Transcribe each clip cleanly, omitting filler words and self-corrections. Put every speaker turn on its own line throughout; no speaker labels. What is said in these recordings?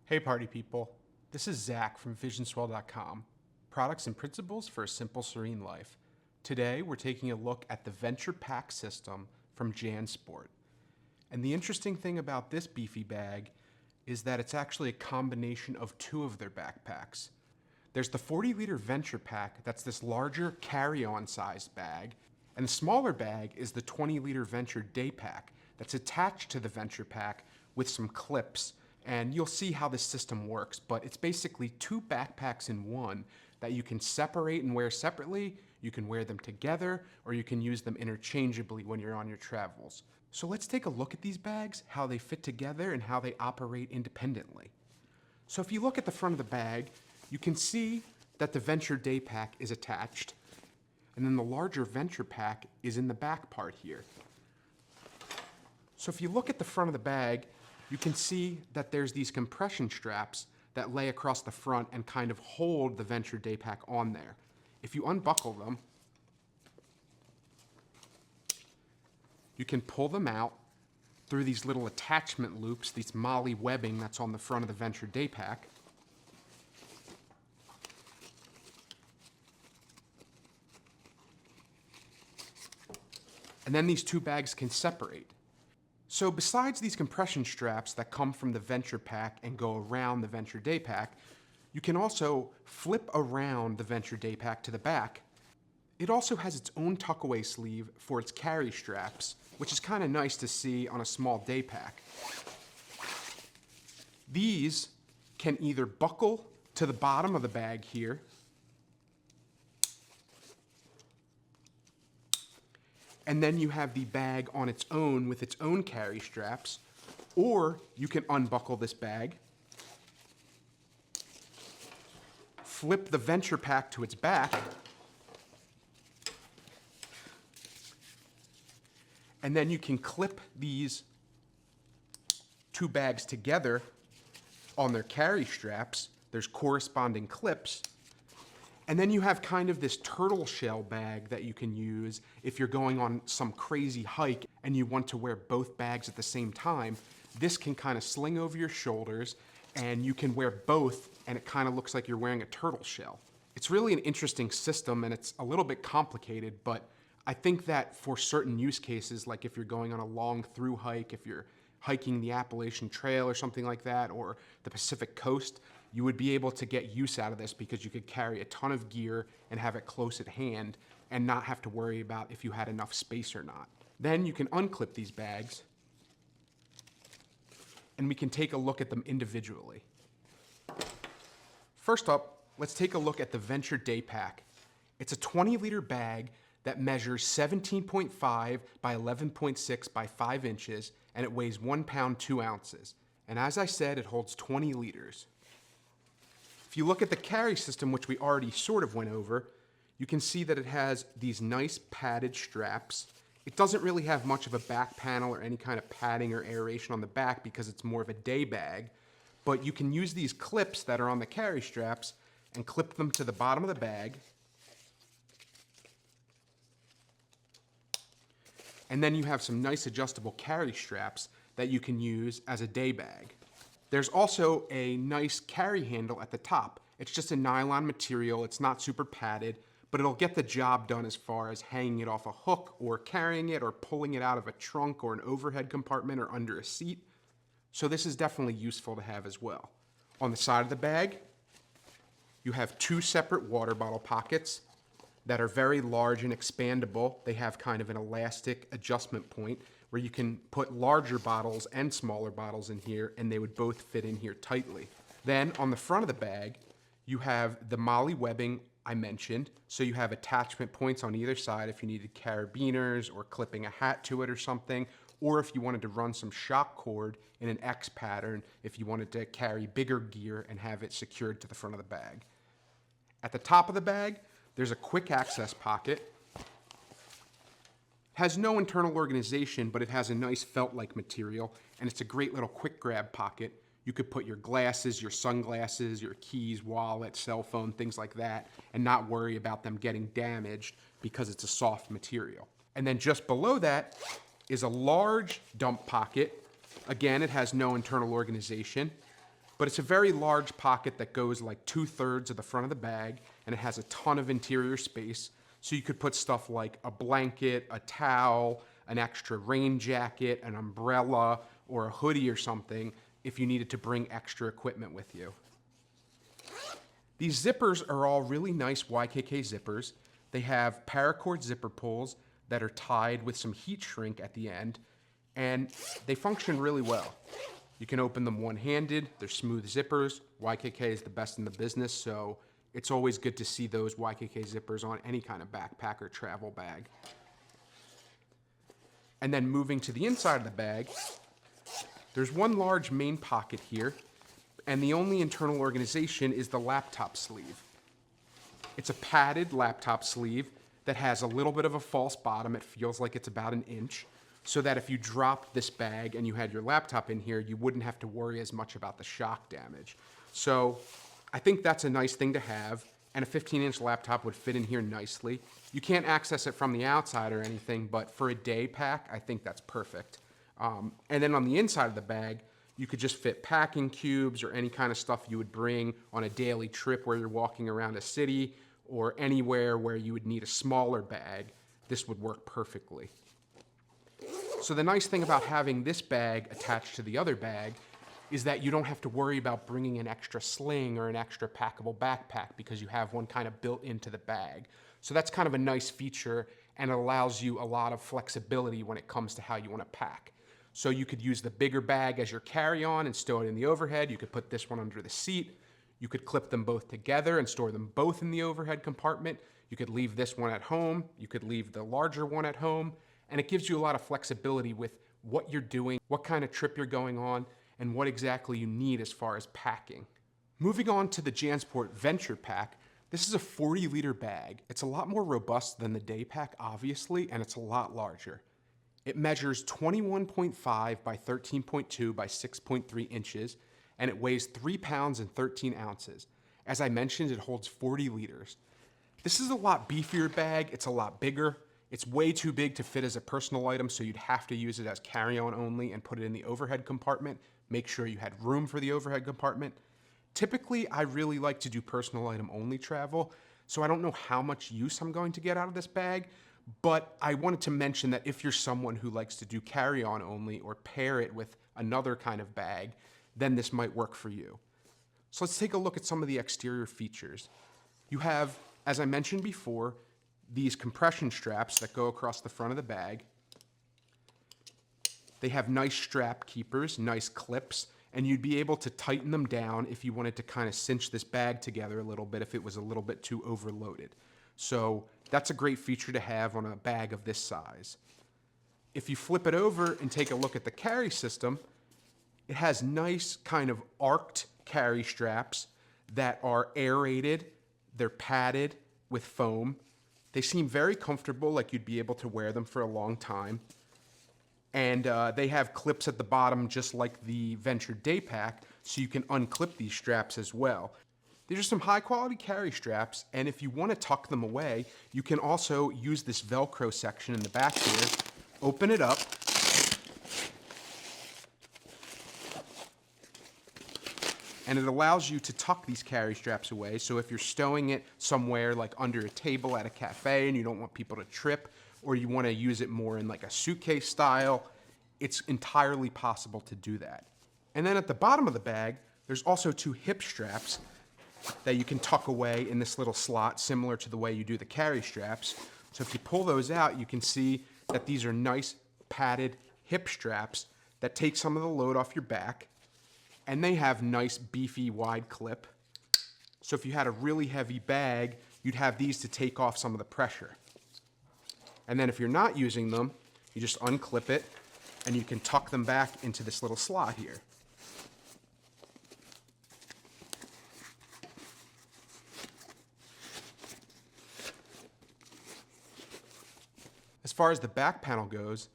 Hey party people, this is Zach from visionswell.com, products and principles for a simple, serene life. Today we're taking a look at the Venture Pack system from JanSport. And the interesting thing about this beefy bag is that it's actually a combination of two of their backpacks. There's the 40-liter Venture Pack, that's this larger carry-on sized bag, and the smaller bag is the 20-liter Venture DayPack that's attached to the Venture Pack with some clips. And you'll see how this system works, but it's basically two backpacks in one that you can separate and wear separately, you can wear them together, or you can use them interchangeably when you're on your travels. So let's take a look at these bags, how they fit together and how they operate independently. So if you look at the front of the bag, you can see that the Venture DayPack is attached, and then the larger Venture Pack is in the back part here. So if you look at the front of the bag, you can see that there's these compression straps that lay across the front and kind of hold the Venture DayPack on there. If you unbuckle them, you can pull them out through these little attachment loops, these MOLLE webbing that's on the front of the Venture DayPack. And then these two bags can separate. So besides these compression straps that come from the Venture Pack and go around the Venture DayPack, you can also flip around the Venture DayPack to the back. It also has its own tuckaway sleeve for its carry straps, which is kind of nice to see on a small DayPack. These can either buckle to the bottom of the bag here, and then you have the bag on its own with its own carry straps, or you can unbuckle this bag, flip the Venture Pack to its back, and then you can clip these two bags together on their carry straps. There's corresponding clips. And then you have kind of this turtle shell bag that you can use if you're going on some crazy hike and you want to wear both bags at the same time. This can kind of sling over your shoulders and you can wear both and it kind of looks like you're wearing a turtle shell. It's really an interesting system and it's a little bit complicated, but I think that for certain use cases, like if you're going on a long through hike, if you're hiking the Appalachian Trail or something like that, or the Pacific Coast, you would be able to get use out of this because you could carry a ton of gear and have it close at hand and not have to worry about if you had enough space or not. Then you can unclip these bags and we can take a look at them individually. First up, let's take a look at the Venture DayPack. It's a 20-liter bag that measures 17.5 by 11.6 by 5 inches and it weighs 1 pound 2 ounces. And as I said, it holds 20 liters. If you look at the carry system, which we already sort of went over, you can see that it has these nice padded straps. It doesn't really have much of a back panel or any kind of padding or aeration on the back because it's more of a day bag, but you can use these clips that are on the carry straps and clip them to the bottom of the bag. And then you have some nice adjustable carry straps that you can use as a day bag. There's also a nice carry handle at the top. It's just a nylon material, it's not super padded, but it'll get the job done as far as hanging it off a hook or carrying it or pulling it out of a trunk or an overhead compartment or under a seat. So this is definitely useful to have as well. On the side of the bag, you have two separate water bottle pockets that are very large and expandable. They have kind of an elastic adjustment point where you can put larger bottles and smaller bottles in here and they would both fit in here tightly. Then on the front of the bag, you have the MOLLE webbing I mentioned. So you have attachment points on either side if you needed carabiners or clipping a hat to it or something, or if you wanted to run some shock cord in an X pattern if you wanted to carry bigger gear and have it secured to the front of the bag. At the top of the bag, there's a quick access pocket. Has no internal organization, but it has a nice felt-like material, and it's a great little quick grab pocket. You could put your glasses, your sunglasses, your keys, wallet, cell phone, things like that, and not worry about them getting damaged because it's a soft material. And then just below that is a large dump pocket. Again, it has no internal organization, But it's a very large pocket that goes like 2/3 of the front of the bag, and it has a ton of interior space. So you could put stuff like a blanket, a towel, an extra rain jacket, an umbrella, or a hoodie or something if you needed to bring extra equipment with you. These zippers are all really nice YKK zippers. They have paracord zipper pulls that are tied with some heat shrink at the end, and they function really well. You can open them one-handed. They're smooth zippers. YKK is the best in the business, so it's always good to see those YKK zippers on any kind of backpack or travel bag. And then moving to the inside of the bag, there's one large main pocket here, and the only internal organization is the laptop sleeve. It's a padded laptop sleeve that has a little bit of a false bottom. It feels like it's about 1 inch, so that if you dropped this bag and you had your laptop in here, you wouldn't have to worry as much about the shock damage. So I think that's a nice thing to have, and a 15-inch laptop would fit in here nicely. You can't access it from the outside or anything, but for a day pack, I think that's perfect. And then on the inside of the bag, you could just fit packing cubes or any kind of stuff you would bring on a daily trip where you're walking around a city or anywhere where you would need a smaller bag. This would work perfectly. So the nice thing about having this bag attached to the other bag is that you don't have to worry about bringing an extra sling or an extra packable backpack because you have one kind of built into the bag. So that's kind of a nice feature, and it allows you a lot of flexibility when it comes to how you want to pack. So you could use the bigger bag as your carry-on and stow it in the overhead. You could put this one under the seat. You could clip them both together and store them both in the overhead compartment. You could leave this one at home. You could leave the larger one at home. And it gives you a lot of flexibility with what you're doing, what kind of trip you're going on, and what exactly you need as far as packing. Moving on to the JanSport Venture Pack, this is a 40-liter bag. It's a lot more robust than the DayPack, obviously, and it's a lot larger. It measures 21.5 by 13.2 by 6.3 inches, and it weighs 3 pounds and 13 ounces. As I mentioned, it holds 40 liters. This is a lot beefier bag. It's a lot bigger. It's way too big to fit as a personal item, so you'd have to use it as carry-on only and put it in the overhead compartment. Make sure you had room for the overhead compartment. Typically, I really like to do personal item only travel, so I don't know how much use I'm going to get out of this bag, but I wanted to mention that if you're someone who likes to do carry-on only or pair it with another kind of bag, then this might work for you. So let's take a look at some of the exterior features. You have, as I mentioned before, these compression straps that go across the front of the bag. They have nice strap keepers, nice clips, and you'd be able to tighten them down if you wanted to kind of cinch this bag together a little bit if it was a little bit too overloaded. So that's a great feature to have on a bag of this size. If you flip it over and take a look at the carry system, it has nice kind of arced carry straps that are aerated. They're padded with foam. They seem very comfortable, like you'd be able to wear them for a long time. And they have clips at the bottom just like the Venture DayPack, so you can unclip these straps as well. These are some high quality carry straps, and if you want to tuck them away, you can also use this Velcro section in the back here, open it up, and it allows you to tuck these carry straps away. So if you're stowing it somewhere like under a table at a cafe and you don't want people to trip, or you want to use it more in like a suitcase style, it's entirely possible to do that. And then at the bottom of the bag, there's also 2 hip straps that you can tuck away in this little slot, similar to the way you do the carry straps. So if you pull those out, you can see that these are nice padded hip straps that take some of the load off your back, and they have nice beefy wide clip. So if you had a really heavy bag, you'd have these to take off some of the pressure. And then if you're not using them, you just unclip it and you can tuck them back into this little slot here. As far as the back panel goes,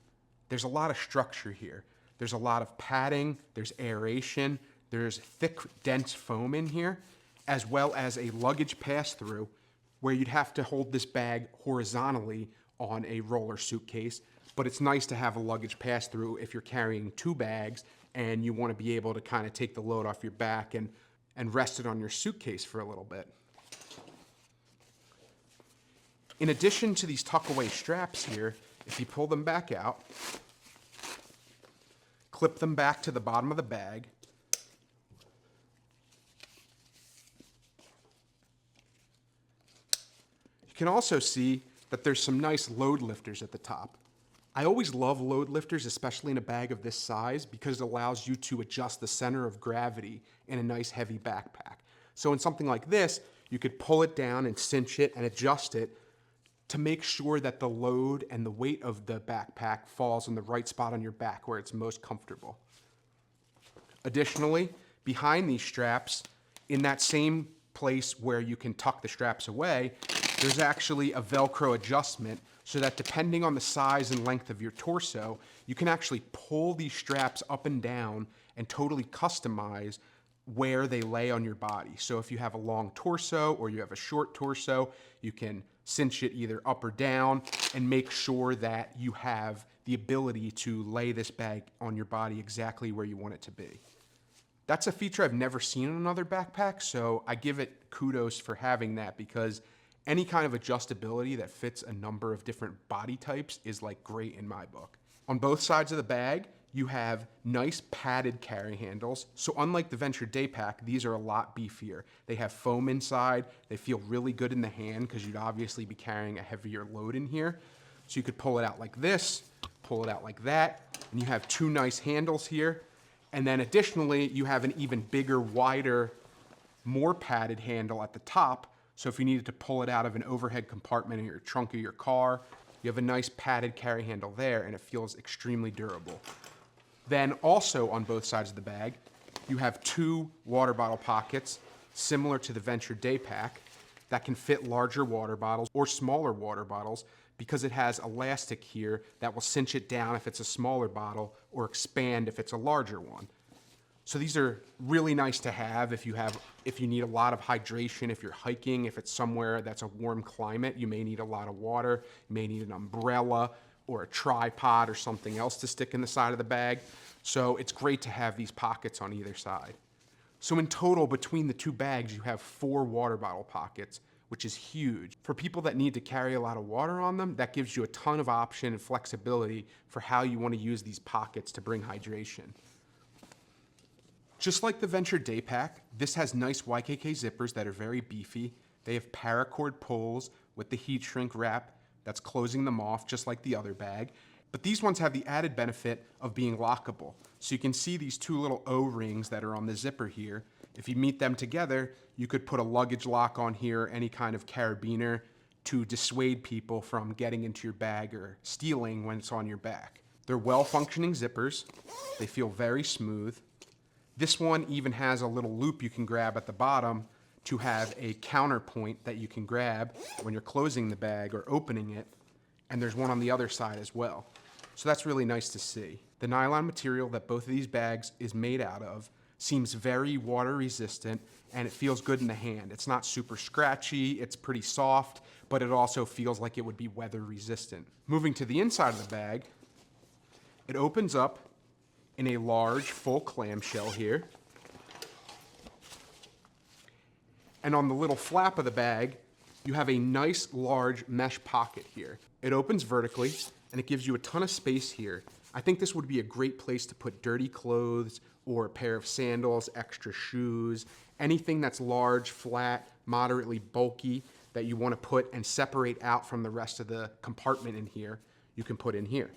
there's a lot of structure here. There's a lot of padding, there's aeration, there's thick, dense foam in here, as well as a luggage pass-through where you'd have to hold this bag horizontally on a roller suitcase, but it's nice to have a luggage pass-through if you're carrying 2 bags and you want to be able to kind of take the load off your back and rest it on your suitcase for a little bit. In addition to these tuck-away straps here, if you pull them back out, clip them back to the bottom of the bag, you can also see that there's some nice load lifters at the top. I always love load lifters, especially in a bag of this size, because it allows you to adjust the center of gravity in a nice heavy backpack. So in something like this, you could pull it down and cinch it and adjust it to make sure that the load and the weight of the backpack falls in the right spot on your back where it's most comfortable. Additionally, behind these straps, in that same place where you can tuck the straps away, there's actually a Velcro adjustment so that depending on the size and length of your torso, you can actually pull these straps up and down and totally customize where they lay on your body. So if you have a long torso or you have a short torso, you can cinch it either up or down and make sure that you have the ability to lay this bag on your body exactly where you want it to be. That's a feature I've never seen in another backpack, so I give it kudos for having that, because any kind of adjustability that fits a number of different body types is like great in my book. On both sides of the bag, you have nice padded carry handles. So unlike the Venture DayPack, these are a lot beefier. They have foam inside. They feel really good in the hand because you'd obviously be carrying a heavier load in here. So you could pull it out like this, pull it out like that, and you have two nice handles here. And then additionally, you have an even bigger, wider, more padded handle at the top. So if you needed to pull it out of an overhead compartment in your trunk of your car, you have a nice padded carry handle there, and it feels extremely durable. Then also on both sides of the bag, you have two water bottle pockets similar to the Venture DayPack that can fit larger water bottles or smaller water bottles, because it has elastic here that will cinch it down if it's a smaller bottle or expand if it's a larger one. So these are really nice to have if you need a lot of hydration, if you're hiking, if it's somewhere that's a warm climate, you may need a lot of water, you may need an umbrella or a tripod or something else to stick in the side of the bag. So it's great to have these pockets on either side. So in total, between the two bags, you have 4 water bottle pockets, which is huge. For people that need to carry a lot of water on them, that gives you a ton of option and flexibility for how you want to use these pockets to bring hydration. Just like the Venture DayPack, this has nice YKK zippers that are very beefy. They have paracord pulls with the heat shrink wrap that's closing them off, just like the other bag. But these ones have the added benefit of being lockable. So you can see these 2 little O-rings that are on the zipper here. If you meet them together, you could put a luggage lock on here, any kind of carabiner, to dissuade people from getting into your bag or stealing when it's on your back. They're well-functioning zippers. They feel very smooth. This one even has a little loop you can grab at the bottom to have a counterpoint that you can grab when you're closing the bag or opening it, and there's one on the other side as well. So that's really nice to see. The nylon material that both of these bags is made out of seems very water resistant, and it feels good in the hand. It's not super scratchy, it's pretty soft, but it also feels like it would be weather resistant. Moving to the inside of the bag, it opens up in a large full clamshell here. And on the little flap of the bag, you have a nice large mesh pocket here. It opens vertically and it gives you a ton of space here. I think this would be a great place to put dirty clothes or a pair of sandals, extra shoes, anything that's large, flat, moderately bulky that you want to put and separate out from the rest of the compartment in here, you can put in here.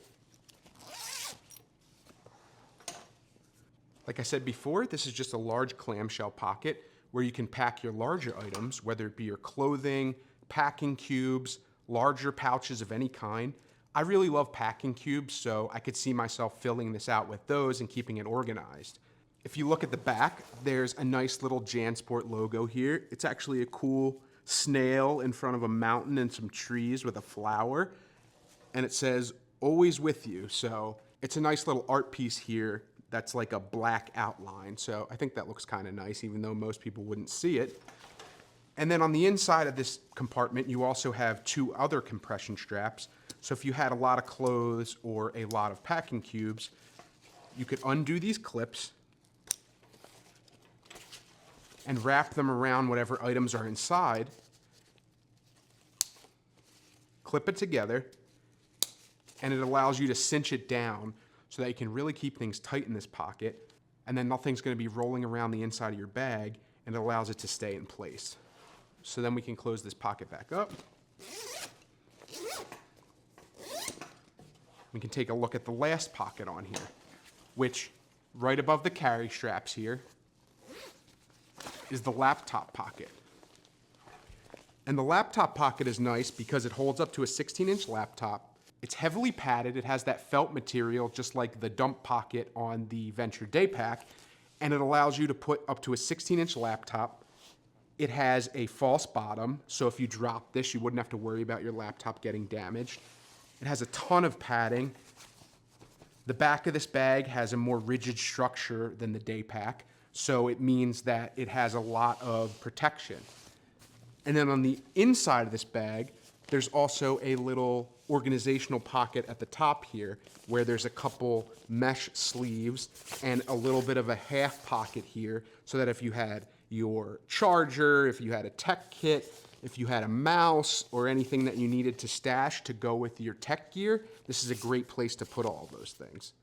Like I said before, this is just a large clamshell pocket where you can pack your larger items, whether it be your clothing, packing cubes, larger pouches of any kind. I really love packing cubes, so I could see myself filling this out with those and keeping it organized. If you look at the back, there's a nice little JanSport logo here. It's actually a cool snail in front of a mountain and some trees with a flower, and it says, "Always with you." So it's a nice little art piece here that's like a black outline. So I think that looks kind of nice, even though most people wouldn't see it. And then on the inside of this compartment, you also have 2 other compression straps. So if you had a lot of clothes or a lot of packing cubes, you could undo these clips and wrap them around whatever items are inside, clip it together, and it allows you to cinch it down so that you can really keep things tight in this pocket, and then nothing's gonna be rolling around the inside of your bag, and it allows it to stay in place. So then we can close this pocket back up. We can take a look at the last pocket on here, which right above the carry straps here is the laptop pocket. And the laptop pocket is nice because it holds up to a 16-inch laptop. It's heavily padded. It has that felt material just like the dump pocket on the Venture DayPack, and it allows you to put up to a 16-inch laptop. It has a false bottom, so if you drop this, you wouldn't have to worry about your laptop getting damaged. It has a ton of padding. The back of this bag has a more rigid structure than the DayPack, so it means that it has a lot of protection. And then on the inside of this bag, there's also a little organizational pocket at the top here where there's a couple mesh sleeves and a little bit of a half pocket here so that if you had your charger, if you had a tech kit, if you had a mouse or anything that you needed to stash to go with your tech gear, this is a great place to put all those things.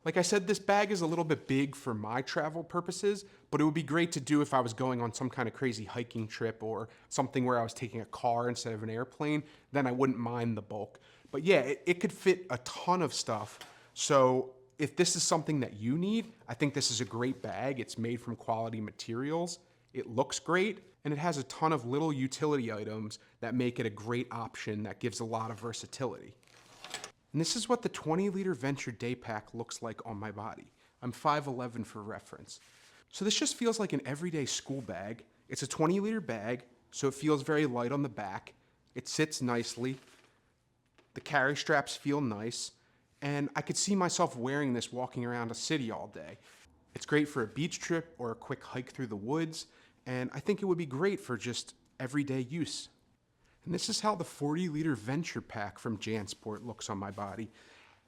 Like I said, this bag is a little bit big for my travel purposes, but it would be great to do if I was going on some kind of crazy hiking trip or something where I was taking a car instead of an airplane, then I wouldn't mind the bulk. But yeah, it could fit a ton of stuff. So if this is something that you need, I think this is a great bag. It's made from quality materials. It looks great, and it has a ton of little utility items that make it a great option that gives a lot of versatility. And this is what the 20-liter Venture DayPack looks like on my body. I'm 5'11" for reference. So this just feels like an everyday school bag. It's a 20-liter bag, so it feels very light on the back. It sits nicely. The carry straps feel nice, and I could see myself wearing this walking around a city all day. It's great for a beach trip or a quick hike through the woods, and I think it would be great for just everyday use. And this is how the 40-liter Venture Pack from JanSport looks on my body.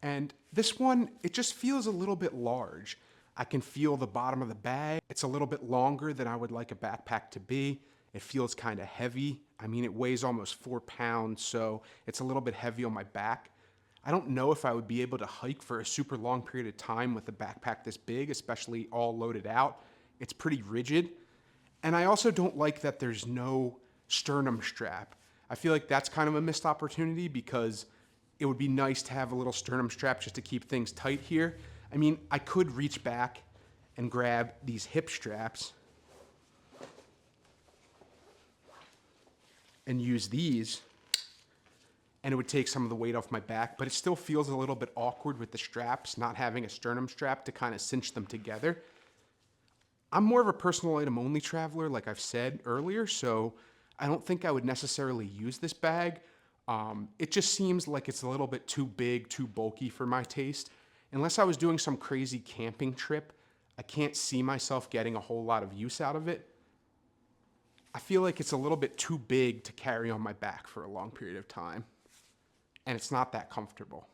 And this one, it just feels a little bit large. I can feel the bottom of the bag. It's a little bit longer than I would like a backpack to be. It feels kind of heavy. I mean, it weighs almost 4 pounds, so it's a little bit heavy on my back. I don't know if I would be able to hike for a super long period of time with a backpack this big, especially all loaded out. It's pretty rigid. And I also don't like that there's no sternum strap. I feel like that's kind of a missed opportunity because it would be nice to have a little sternum strap just to keep things tight here. I mean, I could reach back and grab these hip straps and use these, and it would take some of the weight off my back, but it still feels a little bit awkward with the straps, not having a sternum strap to kind of cinch them together. I'm more of a personal item only traveler, like I've said earlier, so I don't think I would necessarily use this bag. It just seems like it's a little bit too big, too bulky for my taste. Unless I was doing some crazy camping trip, I can't see myself getting a whole lot of use out of it. I feel like it's a little bit too big to carry on my back for a long period of time, and it's not that comfortable.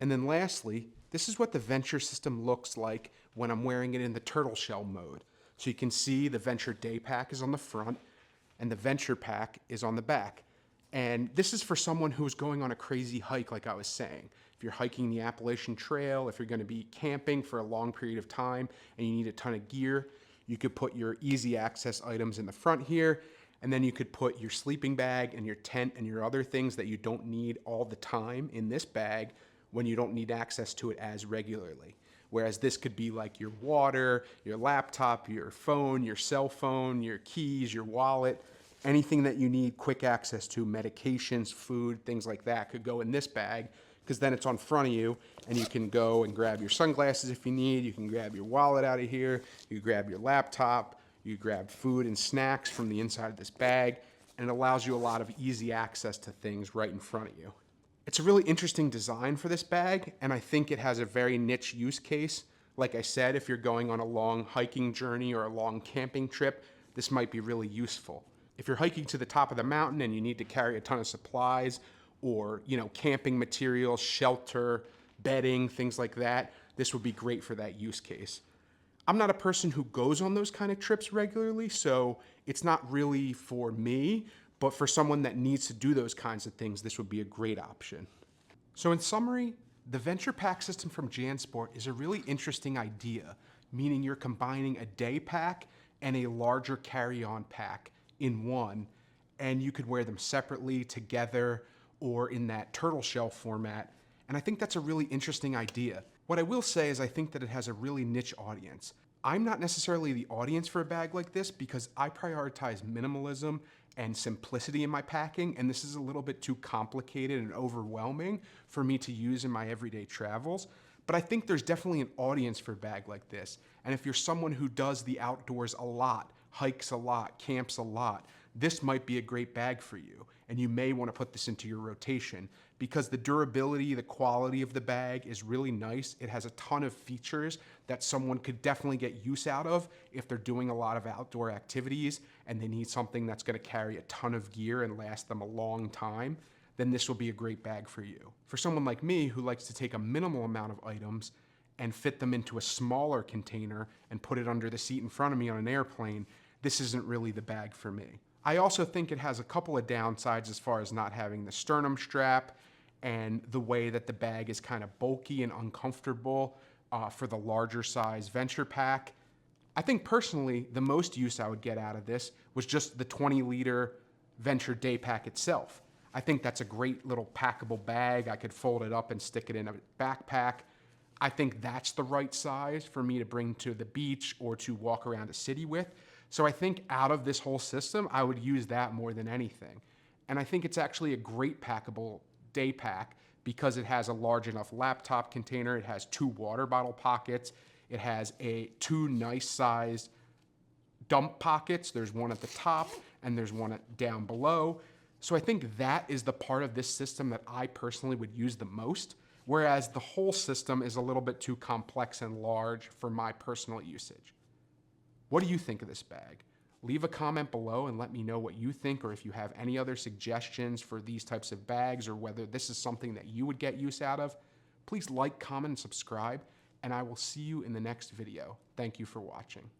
And then lastly, this is what the Venture system looks like when I'm wearing it in the turtle shell mode. So you can see the Venture DayPack is on the front, and the Venture Pack is on the back. And this is for someone who's going on a crazy hike, like I was saying. If you're hiking the Appalachian Trail, if you're gonna be camping for a long period of time and you need a ton of gear, you could put your easy access items in the front here, and then you could put your sleeping bag and your tent and your other things that you don't need all the time in this bag when you don't need access to it as regularly. Whereas this could be like your water, your laptop, your phone, your cell phone, your keys, your wallet, anything that you need quick access to, medications, food, things like that could go in this bag, because then it's on front of you and you can go and grab your sunglasses if you need, you can grab your wallet out of here, you grab your laptop, you grab food and snacks from the inside of this bag, and it allows you a lot of easy access to things right in front of you. It's a really interesting design for this bag, and I think it has a very niche use case. Like I said, if you're going on a long hiking journey or a long camping trip, this might be really useful. If you're hiking to the top of the mountain and you need to carry a ton of supplies or, camping materials, shelter, bedding, things like that, this would be great for that use case. I'm not a person who goes on those kind of trips regularly, so it's not really for me, but for someone that needs to do those kinds of things, this would be a great option. So in summary, the Venture Pack system from JanSport is a really interesting idea, meaning you're combining a day pack and a larger carry-on pack in one, and you could wear them separately, together, or in that turtle shell format. And I think that's a really interesting idea. What I will say is I think that it has a really niche audience. I'm not necessarily the audience for a bag like this because I prioritize minimalism and simplicity in my packing, and this is a little bit too complicated and overwhelming for me to use in my everyday travels. But I think there's definitely an audience for a bag like this. And if you're someone who does the outdoors a lot, hikes a lot, camps a lot, this might be a great bag for you. And you may want to put this into your rotation because the durability, the quality of the bag is really nice. It has a ton of features that someone could definitely get use out of if they're doing a lot of outdoor activities and they need something that's going to carry a ton of gear and last them a long time. Then this will be a great bag for you. For someone like me who likes to take a minimal amount of items and fit them into a smaller container and put it under the seat in front of me on an airplane, this isn't really the bag for me. I also think it has a couple of downsides as far as not having the sternum strap and the way that the bag is kind of bulky and uncomfortable for the larger size Venture Pack. I think personally, the most use I would get out of this was just the 20-liter Venture DayPack itself. I think that's a great little packable bag. I could fold it up and stick it in a backpack. I think that's the right size for me to bring to the beach or to walk around a city with. So I think out of this whole system, I would use that more than anything. And I think it's actually a great packable day pack because it has a large enough laptop container. It has 2 water bottle pockets. It has 2 nice sized dump pockets. There's one at the top and there's one down below. So I think that is the part of this system that I personally would use the most, whereas the whole system is a little bit too complex and large for my personal usage. What do you think of this bag? Leave a comment below and let me know what you think, or if you have any other suggestions for these types of bags, or whether this is something that you would get use out of. Please like, comment, and subscribe, and I will see you in the next video. Thank you for watching.